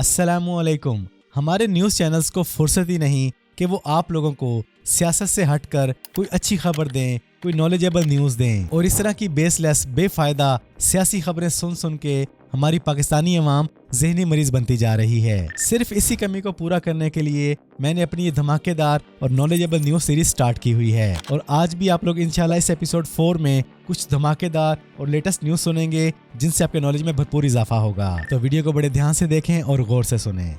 अस्सलामुअलैकुम। हमारे news channels को फुर्सत ही नहीं कि वो आप लोगों को सियासत से हटकर कोई अच्छी खबर दें, कोई नॉलेजेबल न्यूज़ दें। और इस तरह की बेसलेस बेफ़ायदा सियासी खबरें सुन सुन के हमारी पाकिस्तानी अवाम ज़हनी मरीज़ बनती जा रही है। सिर्फ इसी कमी को पूरा करने के लिए मैंने अपनी ये धमाकेदार और नॉलेजेबल न्यूज़ सीरीज स्टार्ट की हुई है। और आज भी आप लोग इंशाल्लाह इस एपिसोड 4 में कुछ धमाकेदार और लेटेस्ट न्यूज़ सुनेंगे जिनसे आपके नॉलेज में भरपूर इजाफा होगा। तो वीडियो को बड़े ध्यान से देखें और गौर से सुनें।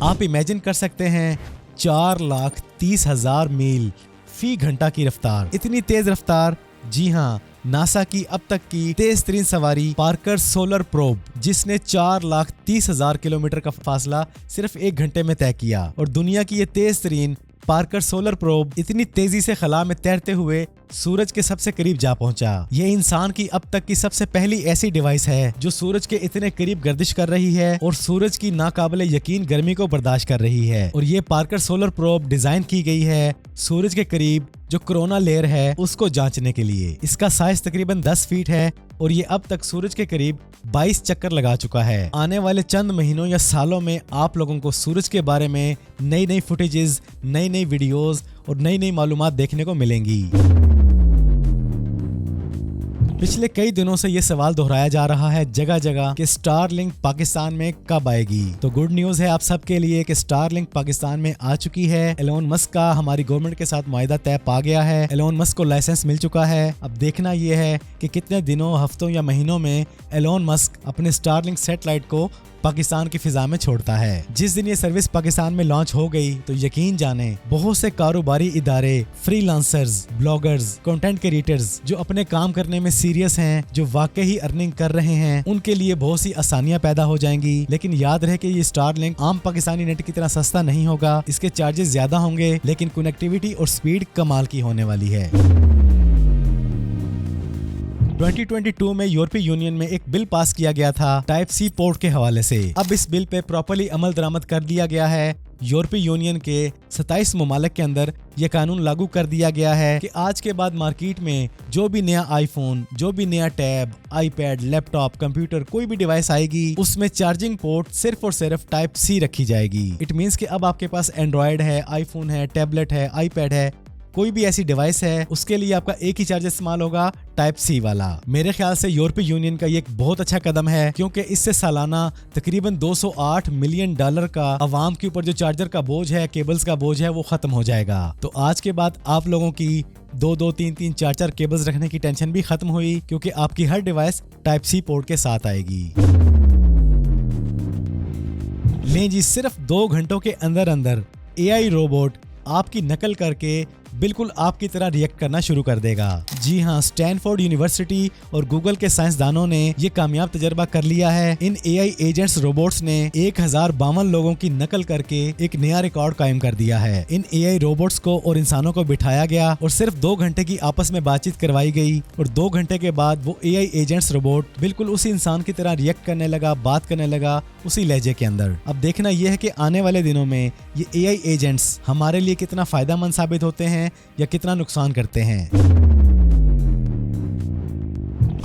आप इमेजिन कर सकते हैं 4,30,000 मील फी घंटा की रफ्तार। इतनी तेज रफ्तार, जी हाँ, नासा की अब तक की तेज तरीन सवारी पार्कर सोलर प्रोब, जिसने 4,30,000 किलोमीटर का फासला सिर्फ 1 घंटे में तय किया। और दुनिया की ये तेज तरीन पार्कर सोलर प्रोब इतनी तेजी से खला में तैरते हुए सूरज के सबसे करीब जा पहुंचा। ये इंसान की अब तक की सबसे पहली ऐसी डिवाइस है जो सूरज के इतने करीब गर्दिश कर रही है और सूरज की नाकाबिले यकीन गर्मी को बर्दाश्त कर रही है। और ये पार्कर सोलर प्रोब डिजाइन की गई है सूरज के करीब जो कोरोना लेयर है उसको जांचने के लिए। इसका साइज तकरीबन 10 फीट है और ये अब तक सूरज के करीब 22 चक्कर लगा चुका है। आने वाले चंद महीनों या सालों में आप लोगों को सूरज के बारे में नई नई फुटेजेस, नई नई वीडियोस और नई नई मालूमात देखने को मिलेंगी। पिछले कई दिनों से ये सवाल दोहराया जा रहा है जगह जगह कि स्टारलिंक पाकिस्तान में कब आएगी। तो गुड न्यूज़ है आप सबके लिए कि स्टारलिंक पाकिस्तान में आ चुकी है। एलोन मस्क का हमारी गवर्नमेंट के साथ मुआहिदा तय पा गया है। एलोन मस्क को लाइसेंस मिल चुका है। अब देखना ये है कि कितने दिनों, हफ्तों या महीनों में एलोन मस्क अपने स्टारलिंक सैटेलाइट को पाकिस्तान की फिजा में छोड़ता है। जिस दिन ये सर्विस पाकिस्तान में लॉन्च हो गई तो यकीन जाने बहुत से कारोबारी इदारे, फ्रीलांसर्स, ब्लॉगर्स, कंटेंट क्रिएटर्स जो अपने काम करने में सीरियस हैं, जो वाकई ही अर्निंग कर रहे हैं, उनके लिए बहुत सी आसानियां पैदा हो जाएंगी। लेकिन याद रहे कि ये स्टारलिंक आम पाकिस्तानी नेट की तरह सस्ता नहीं होगा। इसके चार्जेस ज्यादा होंगे लेकिन कनेक्टिविटी और स्पीड कमाल की होने वाली है। 2022 में यूरोपीय यूनियन में एक बिल पास किया गया था टाइप सी पोर्ट के हवाले से। अब इस बिल पे प्रॉपर्ली अमल दरामद कर दिया गया है। यूरोपीय यूनियन के 27 ममालिक के अंदर यह कानून लागू कर दिया गया है कि आज के बाद मार्केट में जो भी नया आईफोन, जो भी नया टैब, आईपैड, लैपटॉप, कंप्यूटर, कोई भी डिवाइस आएगी उसमें चार्जिंग पोर्ट सिर्फ और सिर्फ टाइप सी रखी जाएगी। इट मीन्स कि अब आपके पास एंड्रॉयड है, आईफोन है, टैबलेट है, आईपैड है, कोई भी ऐसी डिवाइस है, उसके लिए आपका एक ही चार्जर इस्तेमाल होगा, टाइप सी वाला। मेरे ख्याल से यूरोपीय यूनियन का ये एक बहुत अच्छा कदम है क्योंकि इससे सालाना तकरीबन $208 मिलियन का आवाम के ऊपर जो चार्जर का बोझ है, केबल्स का बोझ है, वो खत्म हो जाएगा। तो आज के बाद आप लोगों की 2-2, 3-3, 4-4 केबल्स रखने की टेंशन भी खत्म हुई क्योंकि आपकी हर डिवाइस टाइप सी पोर्ट के साथ आएगी। लें जी, सिर्फ 2 घंटों के अंदर अंदर AI रोबोट आपकी नकल करके बिल्कुल आपकी तरह रिएक्ट करना शुरू कर देगा। जी हाँ, स्टैनफोर्ड यूनिवर्सिटी और गूगल के साइंसदानों ने ये कामयाब तजर्बा कर लिया है। इन AI एजेंट्स रोबोट्स ने 1052 लोगों की नकल करके एक नया रिकॉर्ड कायम कर दिया है। इन AI रोबोट्स को और इंसानों को बिठाया गया और सिर्फ 2 घंटे की आपस में बातचीत करवाई गई और 2 घंटे के बाद वो AI एजेंट्स रोबोट बिल्कुल उसी इंसान की तरह रिएक्ट करने लगा, बात करने लगा उसी लहजे के अंदर। अब देखना यह है कि आने वाले दिनों में ये AI एजेंट्स हमारे लिए कितना फायदेमंद साबित होते हैं या कितना नुकसान करते हैं।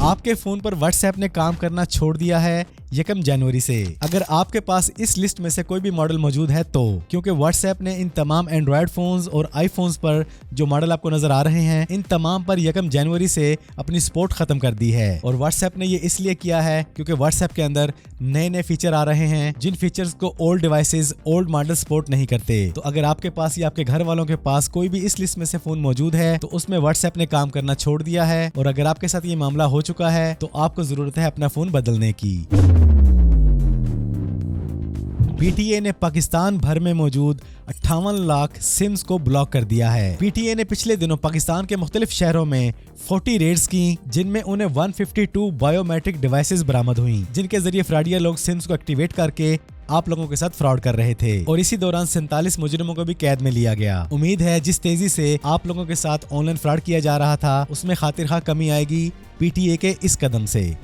आपके फोन पर व्हाट्सएप ने काम करना छोड़ दिया है 1 जनवरी से। अगर आपके पास इस लिस्ट में से कोई भी मॉडल मौजूद है तो, क्योंकि व्हाट्सएप ने इन तमाम एंड्रॉयड फोन्स और आईफोन्स पर जो मॉडल आपको नजर आ रहे हैं, इन तमाम पर 1 जनवरी से अपनी सपोर्ट खत्म कर दी है। और व्हाट्सएप ने ये इसलिए किया है क्योंकि व्हाट्सएप के अंदर नए नए फीचर आ रहे हैं जिन फीचर्स को old devices, old model support नहीं करते। तो अगर आपके पास या आपके घर वालों के पास कोई भी इस लिस्ट में से फोन मौजूद है तो उसमें व्हाट्सएप ने काम करना छोड़ दिया है। और अगर आपके साथ ये मामला हो चुका है तो आपको जरूरत है अपना फोन बदलने की। PTA ने पाकिस्तान भर में मौजूद 58 लाख सिम्स को ब्लॉक कर दिया है। PTA ने पिछले दिनों पाकिस्तान के मुख्तलिफ शहरों में 40 रेड्स की जिनमें उन्हें 152 बायोमेट्रिक डिवाइसेस बरामद हुई जिनके जरिए फ्रॉडियर लोग सिम्स को एक्टिवेट करके आप लोगों के साथ फ्रॉड कर रहे थे। और इसी दौरान 47 मुजरिमों को भी कैद में लिया गया। उम्मीद है जिस तेजी से आप लोगों के साथ ऑनलाइन फ्रॉड किया जा रहा था उसमें खातिरखा कमी आएगी PTA के इस कदम से।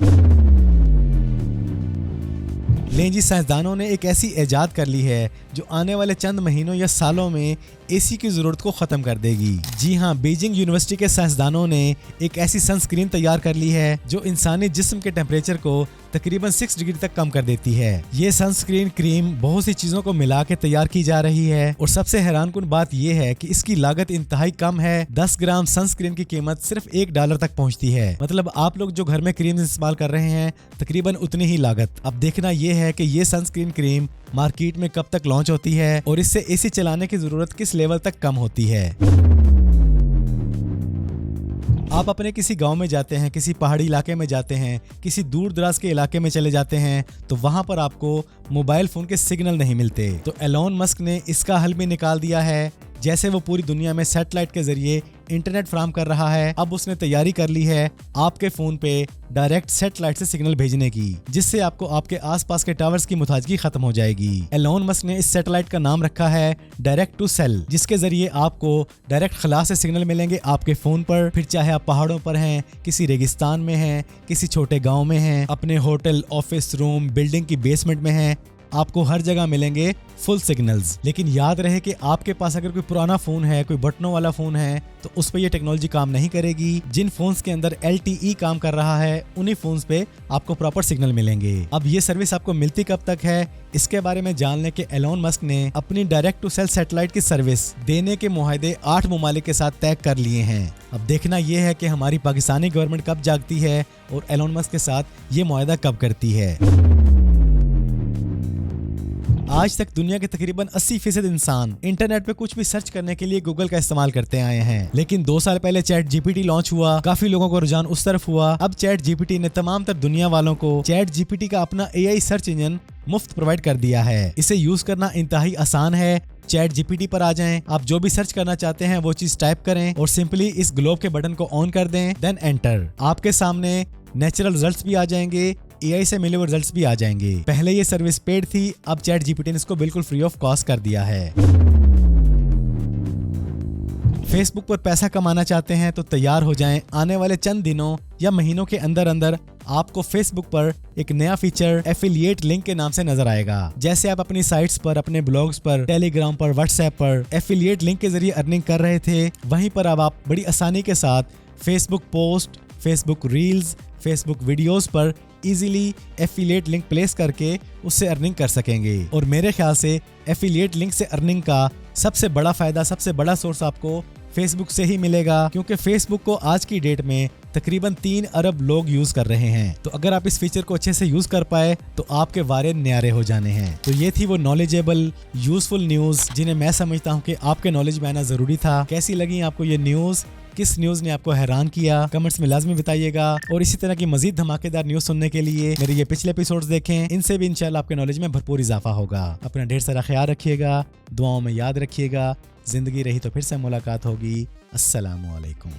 लें जी, साइंसदानों ने एक ऐसी इजाद कर ली है जो आने वाले चंद महीनों या सालों में एसी की जरूरत को खत्म कर देगी। जी हाँ, बीजिंग यूनिवर्सिटी के साइंसदानों ने एक ऐसी सनस्क्रीन तैयार कर ली है जो इंसानी जिस्म के टेम्परेचर को तकरीबन 6 डिग्री तक कम कर देती है। ये सनस्क्रीन क्रीम बहुत सी चीजों को मिला के तैयार की जा रही है और सबसे हैरानकुन बात यह है कि इसकी लागत इंतहाई कम है। 10 ग्राम सनस्क्रीन की कीमत सिर्फ $1 तक पहुंचती है। मतलब आप लोग जो घर में क्रीम इस्तेमाल कर रहे हैं तकरीबन उतनी ही लागत। अब देखना यह है कि ये सनस्क्रीन क्रीम मार्केट में कब तक लॉन्च होती है और इससे एसी चलाने की जरूरत किस लेवल तक कम होती है। आप अपने किसी गांव में जाते हैं, किसी पहाड़ी इलाके में जाते हैं, किसी दूर दराज के इलाके में चले जाते हैं तो वहां पर आपको मोबाइल फोन के सिग्नल नहीं मिलते। तो एलोन मस्क ने इसका हल भी निकाल दिया है। जैसे वो पूरी दुनिया में सैटेलाइट के जरिए इंटरनेट फराहम कर रहा है, अब उसने तैयारी कर ली है आपके फोन पे डायरेक्ट सैटेलाइट से सिग्नल भेजने की, जिससे आपको आपके आसपास के टावर्स की मुताजगी खत्म हो जाएगी। एलोन मस्क ने इस सैटेलाइट का नाम रखा है डायरेक्ट टू सेल, जिसके जरिए आपको डायरेक्ट खला से सिग्नल मिलेंगे आपके फोन पर। फिर चाहे आप पहाड़ों पर हैं, किसी रेगिस्तान में हैं, किसी छोटे गाँव में हैं, अपने होटल, ऑफिस रूम, बिल्डिंग की बेसमेंट में हैं, आपको हर जगह मिलेंगे फुल सिग्नल्स। लेकिन याद रहे कि आपके पास अगर कोई पुराना फोन है, कोई बटनों वाला फोन है, तो उस पर ये टेक्नोलॉजी काम नहीं करेगी। जिन फोन्स के अंदर LTE काम कर रहा है उन्हीं फोन्स पे आपको प्रॉपर सिग्नल मिलेंगे। अब ये सर्विस आपको मिलती कब तक है, इसके बारे में जानने के एलोन मस्क ने अपनी डायरेक्ट टू सेल सैटेलाइट की सर्विस देने के मुआहदे 8 ममालिक के साथ तय कर लिए हैं। अब देखना यह है कि हमारी पाकिस्तानी गवर्नमेंट कब जागती है और एलोन मस्क के साथ ये मुआहदा कब करती है। आज तक दुनिया के तकरीबन 80% इंसान इंटरनेट पे कुछ भी सर्च करने के लिए गूगल का इस्तेमाल करते आए हैं। लेकिन 2 साल पहले चैट जीपीटी लॉन्च हुआ, काफी लोगों को रुझान उस तरफ हुआ। अब चैट जीपीटी ने तमाम तर दुनिया वालों को चैट जीपीटी का अपना AI सर्च इंजन मुफ्त प्रोवाइड कर दिया है। इसे यूज करना इंतहाई आसान है। चैट जीपीटी पर आ जाएं, आप जो भी सर्च करना चाहते हैं वो चीज टाइप करें और सिंपली इस ग्लोब के बटन को ऑन कर दें, देन एंटर। आपके सामने नेचुरल रिजल्ट्स भी आ जाएंगे, AI से मिले हुए रिजल्ट्स भी आ जाएंगे। पहले ये सर्विस पेड थी, अब चैट जीपीटी ने इसको बिल्कुल फ्री ऑफ कॉस्ट कर दिया है। फेसबुक पर पैसा कमाना चाहते हैं तो तैयार हो जाएं। आने वाले चंद दिनों या महीनों के अंदर अंदर आपको फेसबुक पर एक नया फीचर एफिलिएट लिंक के नाम से नजर आएगा। जैसे आप अपनी साइट्स पर, अपने ब्लॉग्स पर, टेलीग्राम पर, व्हाट्सएप पर एफिलिएट लिंक के जरिए अर्निंग कर रहे थे, वहीं पर अब आप बड़ी आसानी के साथ Facebook post, Facebook reels, Facebook videos पर इजीली एफिलिएट लिंक प्लेस करके उससे अर्निंग कर सकेंगे। और मेरे ख्याल से एफिलिएट लिंक से अर्निंग का सबसे बड़ा फायदा, सबसे बड़ा सोर्स आपको फेसबुक से ही मिलेगा, क्योंकि फेसबुक को आज की डेट में तकरीबन 3 अरब लोग यूज कर रहे हैं। तो अगर आप इस फीचर को अच्छे से यूज कर पाए तो आपके वारे न्यारे हो जाने हैं। तो ये थी वो नॉलेजेबल, यूजफुल न्यूज जिन्हें मैं समझता हूँ कि आपके नॉलेज में आना जरूरी था। कैसी लगी आपको ये न्यूज? किस न्यूज ने आपको हैरान किया? कमेंट्स में लाजमी बताइएगा। और इसी तरह की मजीद धमाकेदार न्यूज सुनने के लिए मेरे ये पिछले एपिसोड्स देखें, इनसे भी इंशाल्लाह आपके नॉलेज में भरपूर इजाफा होगा। अपना ढेर सारा ख्याल रखिएगा, दुआओं में याद रखिएगा। जिंदगी रही तो फिर से मुलाकात होगी। अस्सलामु अलैकुम।